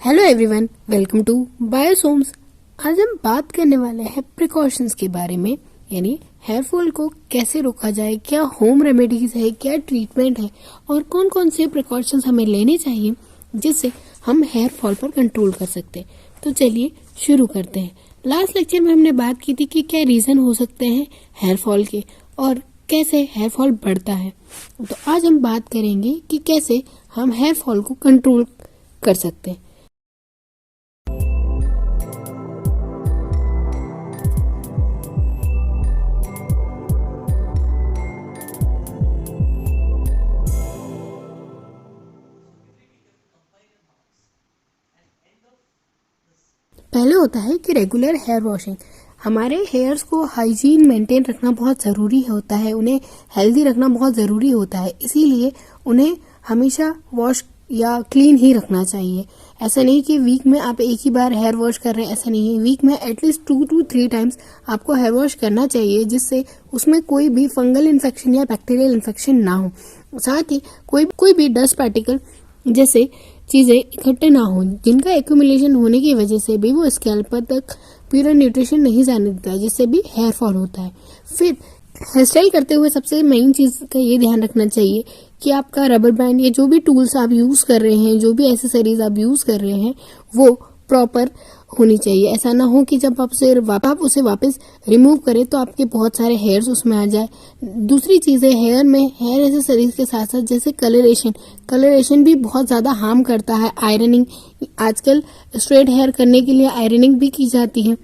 Hello everyone, welcome to Biosoms. आज हम बात करने वाले हैं प्रिकॉशंस के बारे में, यानी हेयर फॉल को कैसे रोका जाए, क्या होम रेमेडीज है, क्या ट्रीटमेंट है और कौन कौन से प्रिकॉशंस हमें लेने चाहिए जिससे हम हेयर फॉल पर कंट्रोल कर सकते हैं। तो चलिए शुरू करते हैं। लास्ट लेक्चर में हमने बात की थी कि क्या रीजन हो सकते हैं हेयर फॉल के और कैसे हेयर फॉल बढ़ता है। तो आज हम बात करेंगे कि कैसे हम हेयर फॉल को कंट्रोल कर सकते हैं। पहले होता है कि रेगुलर हेयर वॉशिंग। हमारे हेयर्स को हाइजीन मेंटेन रखना बहुत ज़रूरी होता है, उन्हें हेल्दी रखना बहुत ज़रूरी होता है, इसीलिए उन्हें हमेशा वॉश या क्लीन ही रखना चाहिए। ऐसा नहीं कि वीक में आप एक ही बार हेयर वॉश कर रहे हैं, ऐसा नहीं है। वीक में एटलीस्ट 2 to 3 टाइम्स आपको हेयर वॉश करना चाहिए, जिससे उसमें कोई भी फंगल इन्फेक्शन या बैक्टीरियल इन्फेक्शन ना हो। साथ ही कोई भी डस्ट पार्टिकल जैसे चीजें इकट्ठे ना हो, जिनका एक्यूमुलेशन होने की वजह से भी वो स्कैल्प तक पूरा न्यूट्रिशन नहीं जाने देता है, जिससे भी हेयर फॉल होता है। फिर हेयर स्टाइल करते हुए सबसे मेन चीज का ये ध्यान रखना चाहिए कि आपका रबर बैंड या जो भी टूल्स आप यूज कर रहे हैं, जो भी एसेसरीज आप यूज कर रहे हैं, वो प्रॉपर होनी चाहिए। ऐसा ना हो कि जब आप उसे वापस रिमूव करें तो आपके बहुत सारे हेयर्स उसमें आ जाए। दूसरी चीज़ है, हेयर में हेयर एसेसरीज के साथ साथ जैसे कलरेशन भी बहुत ज़्यादा हार्म करता है। आयरनिंग, आजकल स्ट्रेट हेयर करने के लिए आयरनिंग भी की जाती है,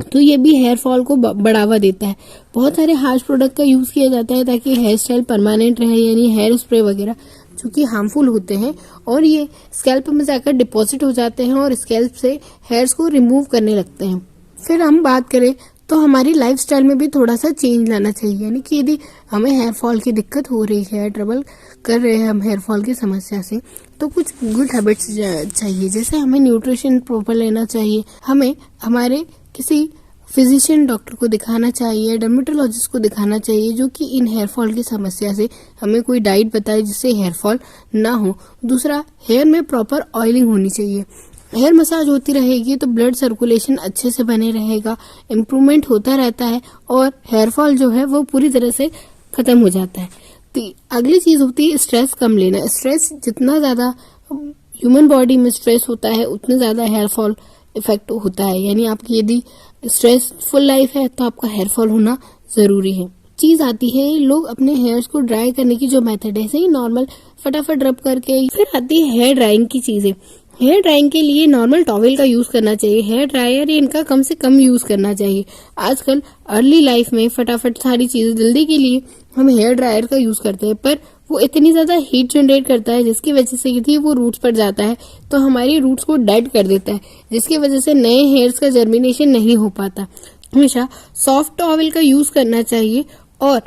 तो ये भी हेयर फॉल को बढ़ावा देता है। बहुत सारे हार्श प्रोडक्ट का यूज किया जाता है ताकि हेयर स्टाइल परमानेंट रहे, यानी हेयर स्प्रे वगैरह, जो कि हार्मफुल होते हैं और ये स्कैल्प में जाकर डिपॉजिट हो जाते हैं और स्कैल्प से हेयर्स को रिमूव करने लगते हैं। फिर हम बात करें तो हमारी लाइफस्टाइल में भी थोड़ा सा चेंज लाना चाहिए, यानी कि यदि हमें हेयर फॉल की दिक्कत हो रही है, ट्रबल कर रहे हैं हम हेयर फॉल की समस्या से, तो कुछ गुड हैबिट्स चाहिए। जैसे हमें न्यूट्रिशन प्रॉपर लेना चाहिए, हमें हमारे किसी फिजिशियन डॉक्टर को दिखाना चाहिए, डर्मेटोलॉजिस्ट को दिखाना चाहिए, जो कि इन हेयर फॉल की समस्या से हमें कोई डाइट बताए जिससे हेयर फॉल ना हो। दूसरा, हेयर में प्रॉपर ऑयलिंग होनी चाहिए। हेयर मसाज होती रहेगी तो ब्लड सर्कुलेशन अच्छे से बने रहेगा, इम्प्रूवमेंट होता रहता है और हेयर फॉल जो है वो पूरी तरह से खत्म हो जाता है। तो अगली चीज होती है स्ट्रेस कम लेना। स्ट्रेस जितना ज्यादा ह्यूमन बॉडी में स्ट्रेस होता है उतने ज्यादा हेयर फॉल इफेक्ट होता है, यानी आपकी यदि स्ट्रेसफुल लाइफ है तो आपका हेयर फॉल होना जरूरी है। चीज आती है लोग अपने हेयर्स को ड्राई करने की जो मेथड है, सही नॉर्मल फटाफट रब करके। फिर आती है हेयर ड्राइंग की चीजें। हेयर ड्राइंग के लिए नॉर्मल टॉवेल का यूज करना चाहिए, हेयर ड्रायर इनका कम से कम यूज करना चाहिए। आजकल अर्ली लाइफ में फटाफट सारी चीजें जल्दी के लिए हम हेयर ड्रायर का यूज करते हैं, पर वो इतनी ज्यादा हीट जनरेट करता है जिसकी वजह से यदि वो रूट्स पर जाता है तो हमारी रूट्स को डेड कर देता है, जिसकी वजह से नए हेयर्स का जर्मिनेशन नहीं हो पाता। हमेशा सॉफ्ट टॉवेल का यूज करना चाहिए और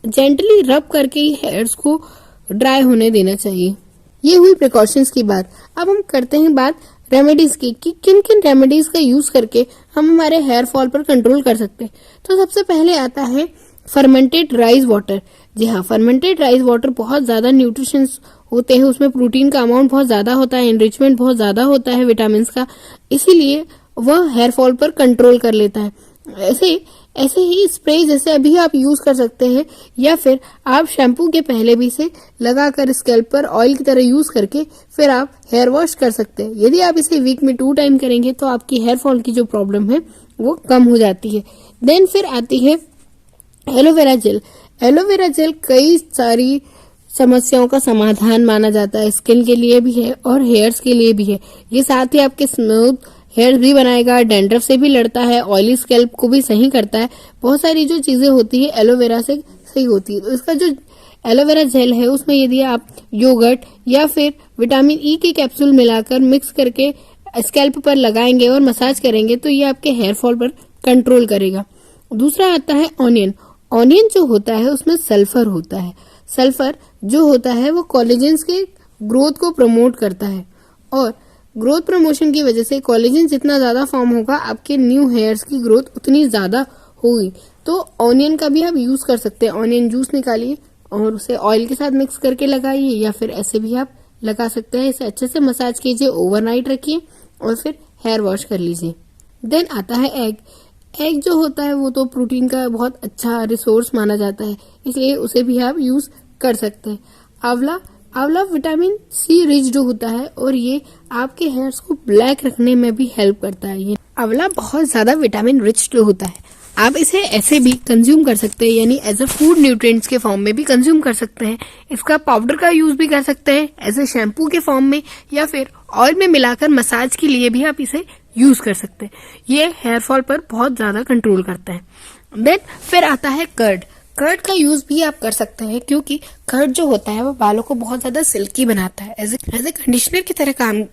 जेंटली रब करके ही हेयर्स को ड्राई होने देना चाहिए। ये हुई प्रिकॉशंस की बात। अब हम करते हैं बात रेमेडीज की कि किन किन रेमेडीज का यूज करके हम हमारे हेयर फॉल पर कंट्रोल कर सकते हैं। तो सबसे पहले आता है फर्मेंटेड राइस वाटर। जी हाँ, फर्मेंटेड राइस वाटर बहुत ज्यादा न्यूट्रिशंस होते हैं, उसमें प्रोटीन का अमाउंट बहुत ज्यादा होता है, एनरिचमेंट बहुत ज्यादा होता है विटामिन का, इसीलिए वह हेयर फॉल पर कंट्रोल कर लेता है। ऐसे ही स्प्रे जैसे अभी आप यूज कर सकते हैं, या फिर आप शैम्पू के पहले भी इसे लगाकर स्कैल्प पर ऑयल की तरह यूज करके फिर आप हेयर वॉश कर सकते हैं। यदि आप इसे वीक में 2 टाइम करेंगे तो आपकी हेयर फॉल की जो प्रॉब्लम है वो कम हो जाती है। देन फिर आती है एलोवेरा जेल। एलोवेरा जेल कई सारी समस्याओं का समाधान माना जाता है, स्किन के लिए भी है और हेयर्स के लिए भी है। ये साथ ही आपके स्मूथ हेयर भी बनाएगा, डैंड्रफ से भी लड़ता है, ऑयली स्कैल्प को भी सही करता है। बहुत सारी जो चीजें होती है एलोवेरा से सही होती है। तो इसका जो एलोवेरा जेल है उसमें यदि आप योगर्ट या फिर विटामिन ई के कैप्सूल मिलाकर मिक्स करके स्कैल्प पर लगाएंगे और मसाज करेंगे तो ये आपके हेयर फॉल पर कंट्रोल करेगा। दूसरा आता है ऑनियन। ऑनियन जो होता है उसमें सल्फर होता है। सल्फर जो होता है वो कोलेजन के ग्रोथ को प्रमोट करता है और ग्रोथ प्रमोशन की वजह से कोलेजन जितना ज्यादा फॉर्म होगा आपके न्यू हेयर्स की ग्रोथ उतनी ज्यादा होगी। तो ऑनियन का भी आप यूज कर सकते हैं। ऑनियन जूस निकालिए और उसे ऑयल के साथ मिक्स करके लगाइए, या फिर ऐसे भी आप लगा सकते हैं। इसे अच्छे से मसाज कीजिए, ओवरनाइट रखिए और फिर हेयर वॉश कर लीजिए। देन आता है एग। एग जो होता है वो तो प्रोटीन का बहुत अच्छा रिसोर्स माना जाता है, इसलिए उसे भी आप यूज कर सकते हैं। आंवला आंवला विटामिन सी रिच जो होता है और ये आपके हेयर्स को ब्लैक रखने में भी हेल्प करता है। ये आंवला बहुत ज्यादा विटामिन रिच जो होता है, आप इसे ऐसे भी कंज्यूम कर सकते हैं, यानी एज अ फूड न्यूट्रिएंट्स के फॉर्म में भी कंज्यूम कर सकते हैं। इसका पाउडर का यूज भी कर सकते हैं एज अ शैम्पू के फॉर्म में, या फिर ऑयल में मिलाकर मसाज के लिए भी आप इसे यूज कर सकते हैं। ये हेयर फॉल पर बहुत ज्यादा कंट्रोल करता है। देन फिर आता है कर्ड। कर्ड का यूज भी आप कर सकते हैं, क्योंकि कर्ड जो होता है वो बालों को बहुत ज्यादा सिल्की बनाता है, एज ए कंडीशनर की तरह काम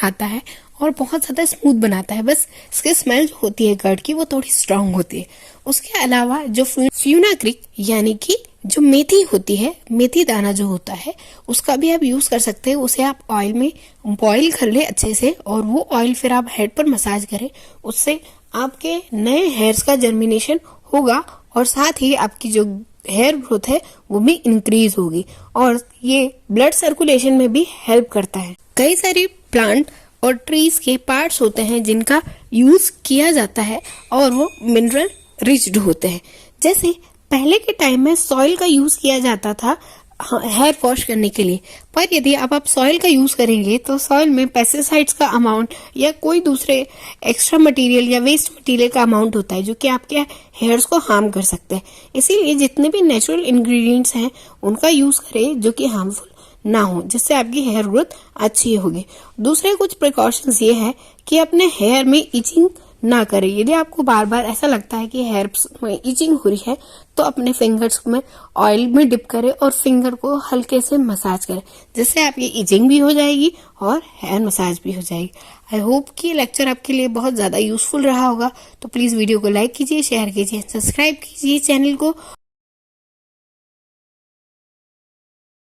आता है और बहुत ज्यादा स्मूथ बनाता है। बस इसकी स्मेल जो होती है कर्ड की वो थोड़ी स्ट्रांग होती है। उसके अलावा जो फ्यूनाग्रिक यानी कि जो मेथी होती है, मेथी दाना जो होता है, उसका भी आप यूज कर सकते हैं। उसे आप ऑयल में बॉईल कर ले अच्छे से और वो ऑयल फिर आप हेड पर मसाज करें। उससे आपके नए हेयर्स का जर्मिनेशन होगा और साथ ही आपकी जो हेयर ग्रोथ है वो भी इंक्रीज होगी और ये ब्लड सर्कुलेशन में भी हेल्प करता है। कई सारी प्लांट और ट्रीज के पार्ट्स होते हैं जिनका यूज किया जाता है और वो मिनरल रिच्ड होते हैं। जैसे पहले के टाइम में सॉइल का यूज किया जाता था हेयर वॉश करने के लिए, पर यदि आप सॉइल का यूज करेंगे तो सॉइल में पेस्टिसाइड्स का अमाउंट या कोई दूसरे एक्स्ट्रा मटेरियल या वेस्ट मटेरियल का अमाउंट होता है जो कि आपके हेयर्स को हार्म कर सकते हैं। इसीलिए जितने भी नेचुरल इंग्रेडिएंट्स हैं उनका यूज करें जो कि हार्मफुल ना हो, जिससे आपकी हेयर ग्रोथ अच्छी होगी। दूसरे कुछ प्रिकॉशंस ये है कि अपने हेयर में इचिंग ना करें। यदि आपको बार बार ऐसा लगता है कि हेयर में इचिंग हो रही है तो अपने फिंगर्स में ऑयल में डिप करें और फिंगर को हल्के से मसाज करें, जिससे आपकी इचिंग भी हो जाएगी और हेयर मसाज भी हो जाएगी। आई होप कि लेक्चर आपके लिए बहुत ज्यादा यूजफुल रहा होगा। तो प्लीज वीडियो को लाइक कीजिए, शेयर कीजिए, सब्सक्राइब कीजिए चैनल को